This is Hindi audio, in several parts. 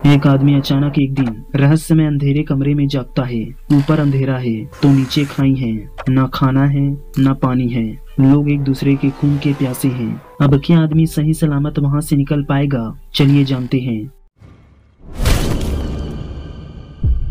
एक आदमी अचानक एक दिन रहस्यमय अंधेरे कमरे में जागता है। ऊपर अंधेरा है तो नीचे खाई है, न खाना है न पानी है। लोग एक दूसरे के खून के प्यासे हैं। अब क्या आदमी सही सलामत वहां से निकल पाएगा? चलिए जानते हैं।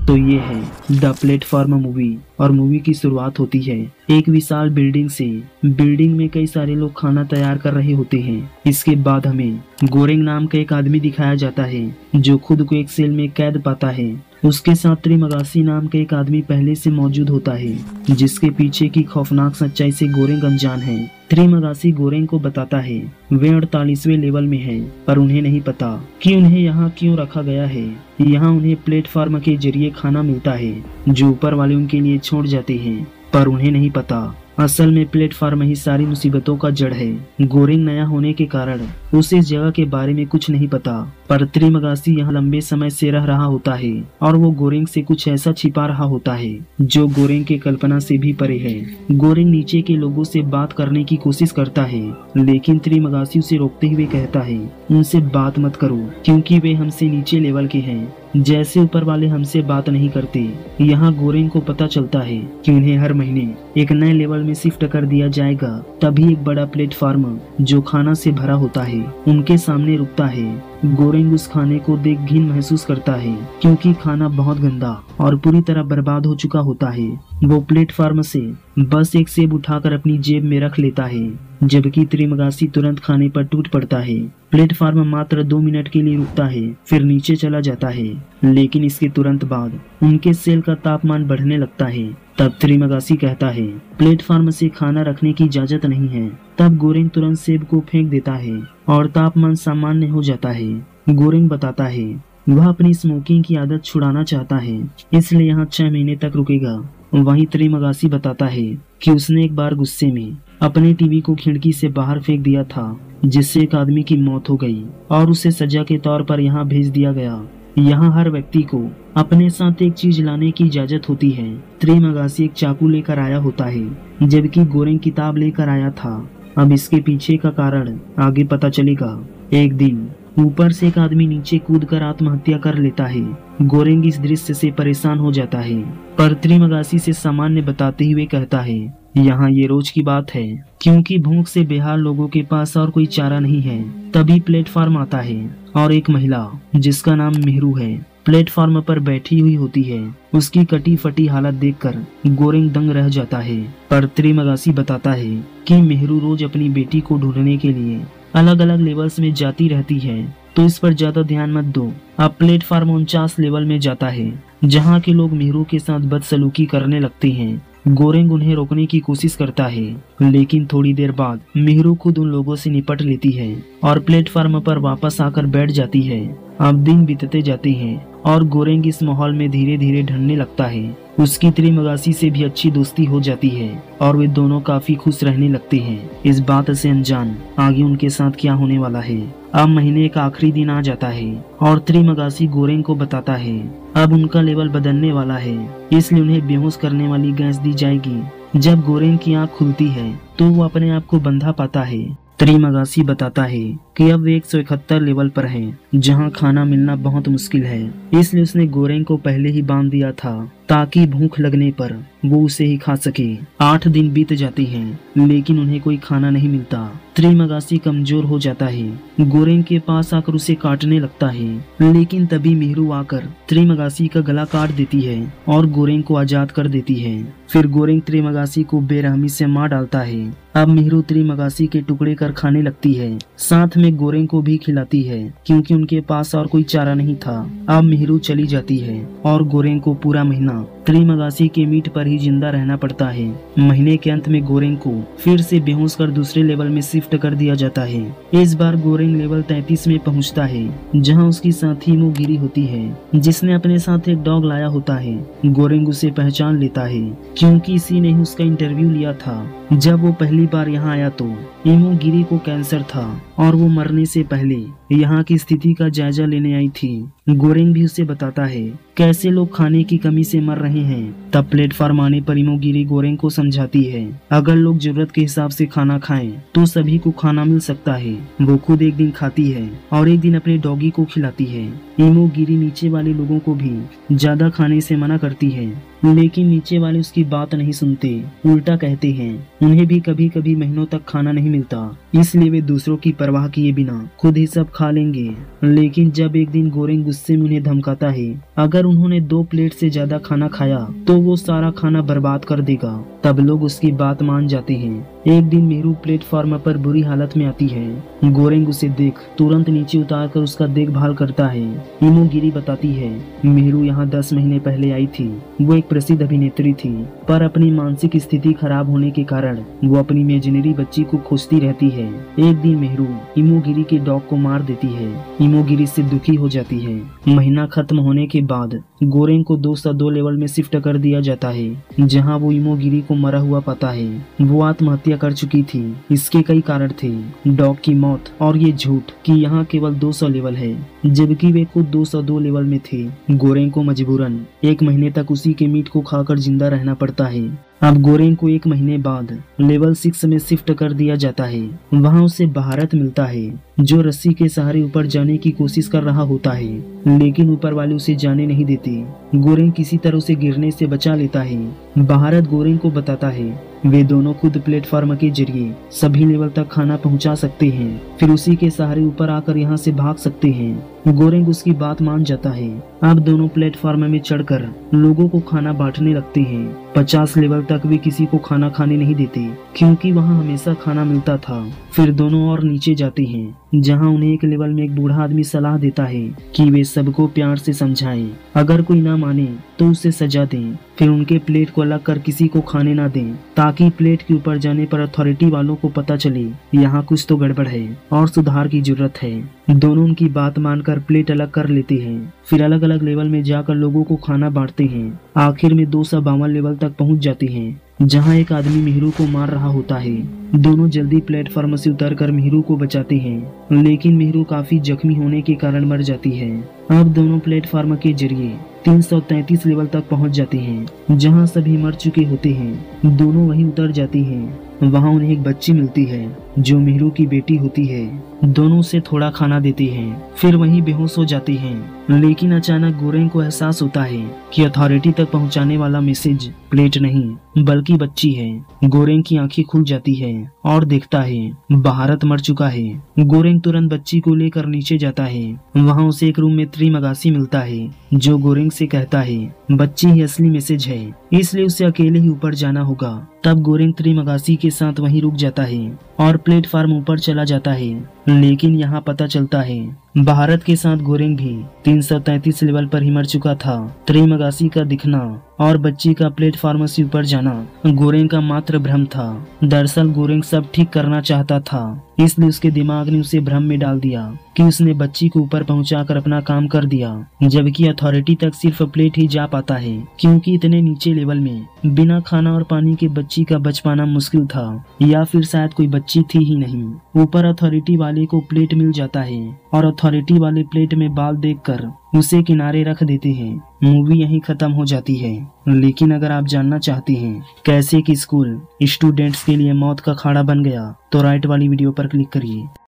तो ये है द प्लेटफॉर्म मूवी और मूवी की शुरुआत होती है एक विशाल बिल्डिंग से। बिल्डिंग में कई सारे लोग खाना तैयार कर रहे होते हैं। इसके बाद हमें गोरेंग नाम का एक आदमी दिखाया जाता है जो खुद को एक सेल में कैद पाता है। उसके साथ त्रिमगासी नाम का एक आदमी पहले से मौजूद होता है जिसके पीछे की खौफनाक सच्चाई से गोरेंग अनजान है। त्रिमगासी गोरेंग को बताता है वे 48वें लेवल में है, पर उन्हें नहीं पता कि उन्हें यहाँ क्यों रखा गया है। यहाँ उन्हें प्लेटफॉर्म के जरिए खाना मिलता है जो ऊपर वाले उनके लिए छोड़ जाते हैं, पर उन्हें नहीं पता असल में प्लेटफॉर्म ही सारी मुसीबतों का जड़ है। गोरेंग नया होने के कारण उसे इस जगह के बारे में कुछ नहीं पता, पर त्रिमगासी यहाँ लंबे समय से रह रहा होता है और वो गोरेंग से कुछ ऐसा छिपा रहा होता है जो गोरेंग के कल्पना से भी परे है। गोरेंग नीचे के लोगों से बात करने की कोशिश करता है, लेकिन त्रिमगासी उसे रोकते हुए कहता है उनसे बात मत करो क्योंकि वे हमसे नीचे लेवल के हैं, जैसे ऊपर वाले हमसे बात नहीं करते। यहाँ गोरेंग को पता चलता है कि उन्हें हर महीने एक नए लेवल में शिफ्ट कर दिया जाएगा। तभी एक बड़ा प्लेटफॉर्म जो खाना से भरा होता है उनके सामने रुकता है। गोरेंग उस खाने को देख घिन महसूस करता है क्योंकि खाना बहुत गंदा और पूरी तरह बर्बाद हो चुका होता है। वो प्लेटफॉर्म से बस एक सेब उठाकर अपनी जेब में रख लेता है, जबकि त्रिमगासी तुरंत खाने पर टूट पड़ता है। प्लेटफॉर्म मात्र 2 मिनट के लिए रुकता है, फिर नीचे चला जाता है, लेकिन इसके तुरंत बाद उनके सेल का तापमान बढ़ने लगता है। तब त्रिमगासी कहता है प्लेटफॉर्म से खाना रखने की इजाजत नहीं है। तब गोरेंग तुरंत सेब को फेंक देता है और तापमान सामान्य हो जाता है। गोरेंग बताता है वह अपनी स्मोकिंग की आदत छुड़ाना चाहता है, इसलिए यहाँ 6 महीने तक रुकेगा। वहीं त्रिमगासी बताता है कि उसने एक बार गुस्से में अपने टीवी को खिड़की से बाहर फेंक दिया था, जिससे एक आदमी की मौत हो गई और उसे सजा के तौर पर यहाँ भेज दिया गया। यहाँ हर व्यक्ति को अपने साथ एक चीज लाने की इजाजत होती है। त्रिमगासी एक चाकू लेकर आया होता है, जबकि गोरेंग किताब लेकर आया था। अब इसके पीछे का कारण आगे पता चलेगा। एक दिन ऊपर से एक आदमी नीचे कूदकर आत्महत्या कर लेता है। गोरेंग इस दृश्य से परेशान हो जाता है, पर त्रिमगासी से सामान्य बताते हुए कहता है यहाँ ये रोज की बात है क्योंकि भूख से बेहाल लोगों के पास और कोई चारा नहीं है। तभी प्लेटफॉर्म आता है और एक महिला जिसका नाम मेहरू है प्लेटफॉर्म पर बैठी हुई होती है। उसकी कटी फटी हालत देखकर गोरेंग दंग रह जाता है, पर त्रिमगासी बताता है कि मेहरू रोज अपनी बेटी को ढूंढने के लिए अलग अलग लेवल्स में जाती रहती है, तो इस पर ज्यादा ध्यान मत दो। अब प्लेटफॉर्म 49 लेवल में जाता है जहाँ के लोग मेहरू के साथ बदसलूकी करने लगते हैं। गोरेंग उन्हें रोकने की कोशिश करता है, लेकिन थोड़ी देर बाद मेहरू खुद उन लोगों से निपट लेती है और प्लेटफॉर्म पर वापस आकर बैठ जाती है। अब दिन बीतते जाते हैं और गोरेंग इस माहौल में धीरे धीरे ढलने लगता है। उसकी त्रिमगासी से भी अच्छी दोस्ती हो जाती है और वे दोनों काफी खुश रहने लगते हैं, इस बात से अनजान आगे उनके साथ क्या होने वाला है। अब महीने का आखिरी दिन आ जाता है और त्रिमगासी गोरेंग को बताता है अब उनका लेवल बदलने वाला है, इसलिए उन्हें बेहोश करने वाली गैस दी जाएगी। जब गोरेंग की आंख खुलती है तो वो अपने आप को बंधा पाता है। त्रिमगासी बताता है कि अब वे 171 लेवल पर हैं, जहां खाना मिलना बहुत मुश्किल है, इसलिए उसने गोरेंग को पहले ही बांध दिया था ताकि भूख लगने पर वो उसे ही खा सके। 8 दिन बीत जाते हैं, लेकिन उन्हें कोई खाना नहीं मिलता। त्रिमगासी कमजोर हो जाता है, गोरेंग के पास आकर उसे काटने लगता है, लेकिन तभी मेहरू आकर त्रिमगासी का गला काट देती है और गोरेंग को आजाद कर देती है। फिर गोरेंग त्रिमगासी को बेरहमी से मार डालता है। अब मेहरू त्रिमगासी के टुकड़े कर खाने लगती है, साथ में गोरेंग को भी खिलाती है क्योंकि उनके पास और कोई चारा नहीं था। अब मेहरू चली जाती है और गोरेंग को पूरा महीना त्रिमगासी के मीट पर ही जिंदा रहना पड़ता है। महीने के अंत में गोरेंग को फिर से बेहोश कर दूसरे लेवल में शिफ्ट कर दिया जाता है। इस बार गोरेंग लेवल 33 में पहुंचता है, जहां उसकी साथी मोगिरी होती है, जिसने अपने साथ एक डॉग लाया होता है। गोरेंग उसे पहचान लेता है क्योंकि इसी ने उसका इंटरव्यू लिया था। जब वो पहली बार यहाँ आया तो इमोगिरी को कैंसर था और वो मरने से पहले यहाँ की स्थिति का जायजा लेने आई थी। गोरेंग भी उसे बताता है कैसे लोग खाने की कमी से मर रहे हैं। तब प्लेटफॉर्म आने पर इमोगिरी गोरेंग को समझाती है अगर लोग जरूरत के हिसाब से खाना खाएं तो सभी को खाना मिल सकता है। वो खुद एक दिन खाती है और एक दिन अपने डॉगी को खिलाती है। इमोगिरी नीचे वाले लोगों को भी ज्यादा खाने से मना करती है, लेकिन नीचे वाले उसकी बात नहीं सुनते, उल्टा कहते हैं। उन्हें भी कभी कभी महीनों तक खाना नहीं मिलता, इसलिए वे दूसरों की परवाह किए बिना खुद ही सब खा लेंगे। लेकिन जब एक दिन गोरेंग गुस्से में उन्हें धमकाता है अगर उन्होंने 2 प्लेट से ज्यादा खाना खाया तो वो सारा खाना बर्बाद कर देगा, तब लोग उसकी बात मान जाते हैं। एक दिन मेहरू प्लेटफॉर्म पर बुरी हालत में आती है। गोरेंग उसे देख तुरंत नीचे उतार कर उसका देखभाल करता है। इमोगिरी बताती है मेहरू यहाँ 10 महीने पहले आई थी। वो एक प्रसिद्ध अभिनेत्री थी, पर अपनी मानसिक स्थिति खराब होने के कारण वो अपनी इमेजिनरी बच्ची को खोजती रहती है। एक दिन मेहरू इमोगिरी के डॉग को मार देती है। इमोगिरी से दुखी हो जाती है। महीना खत्म होने के बाद गोरेंग को 202 लेवल में शिफ्ट कर दिया जाता है, जहाँ वो इमोगिरी को मरा हुआ पाता है। वो आत्महत्या कर चुकी थी। इसके कई कारण थे, डॉग की मौत और ये झूठ कि यहाँ केवल 200 लेवल है, जबकि वे खुद 202 लेवल में थे। गोरेंग को मजबूरन 1 महीने तक उसी के मीट को खाकर जिंदा रहना पड़ता है। अब गोरेंग को 1 महीने बाद लेवल 6 में शिफ्ट कर दिया जाता है। वहाँ उसे भारत मिलता है, जो रस्सी के सहारे ऊपर जाने की कोशिश कर रहा होता है, लेकिन ऊपर वाले उसे जाने नहीं देते। गोरेंग किसी तरह उसे गिरने से बचा लेता है। भारत गोरेंग को बताता है वे दोनों खुद प्लेटफॉर्म के जरिए सभी लेवल तक खाना पहुंचा सकते हैं, फिर उसी के सहारे ऊपर आकर यहाँ से भाग सकते हैं। गोरेंग उसकी बात मान जाता है। अब दोनों प्लेटफॉर्म में चढ़कर लोगों को खाना बांटने लगते हैं। 50 लेवल तक भी किसी को खाना खाने नहीं देते, क्योंकि वहाँ हमेशा खाना मिलता था। फिर दोनों और नीचे जाते हैं, जहाँ उन्हें एक लेवल में एक बूढ़ा आदमी सलाह देता है कि वे सबको प्यार से समझाएं, अगर कोई ना माने तो उसे सजा दें, फिर उनके प्लेट को अलग कर किसी को खाने ना दें, ताकि प्लेट के ऊपर जाने पर अथॉरिटी वालों को पता चले यहाँ कुछ तो गड़बड़ है और सुधार की जरूरत है। दोनों उनकी बात मानकर प्लेट अलग कर लेते हैं, फिर अलग अलग लेवल में जाकर लोगों को खाना बांटते हैं। आखिर में 252 लेवल तक पहुंच जाते हैं, जहां एक आदमी मेहरू को मार रहा होता है। दोनों जल्दी प्लेटफॉर्म से उतरकर मेहरू को बचाते हैं, लेकिन मेहरू काफी जख्मी होने के कारण मर जाती है। अब दोनों प्लेटफॉर्म के जरिए 333 लेवल तक पहुंच जाते हैं, जहां सभी मर चुके होते हैं। दोनों वहीं उतर जाती हैं। वहां उन्हें एक बच्ची मिलती है जो मेहरू की बेटी होती है। दोनों उसे थोड़ा खाना देते हैं, फिर वहीं बेहोश हो जाते हैं। लेकिन अचानक गोरेंग को एहसास होता है कि अथॉरिटी तक पहुंचाने वाला मैसेज प्लेट नहीं बल्कि बच्ची है। गोरेंग की आंखें खुल जाती है और देखता है भारत मर चुका है। गोरेंग तुरंत बच्ची को लेकर नीचे जाता है। वहाँ उसे एक रूम में त्रिमगासी मिलता है, जो गोरेंग से कहता है बच्ची ही असली मैसेज है, इसलिए उसे अकेले ही ऊपर जाना होगा। तब गोरेंग त्रिमगासी के साथ वहीं रुक जाता है और प्लेटफॉर्म ऊपर चला जाता है। लेकिन यहाँ पता चलता है भारत के साथ गोरेंग भी 333 लेवल पर ही मर चुका था। त्रिमगासी का दिखना और बच्ची का प्लेटफॉर्म से ऊपर जाना गोरेंग का मात्र भ्रम था। दरअसल गोरेंग सब ठीक करना चाहता था, इसलिए उसके दिमाग ने उसे भ्रम में डाल दिया कि उसने बच्ची को ऊपर पहुंचाकर अपना काम कर दिया, जबकि अथॉरिटी तक सिर्फ प्लेट ही जा पाता है, क्योंकि इतने नीचे लेवल में बिना खाना और पानी के बच्ची का बच पाना मुश्किल था, या फिर शायद कोई बच्ची थी ही नहीं। ऊपर अथॉरिटी वाले को प्लेट मिल जाता है और अथॉरिटी वाले प्लेट में बाल देखकर उसे किनारे रख देते हैं। मूवी यहीं खत्म हो जाती है। लेकिन अगर आप जानना चाहते हैं कैसे कि स्कूल स्टूडेंट्स के लिए मौत का अखाड़ा बन गया, तो राइट वाली वीडियो पर क्लिक करिए।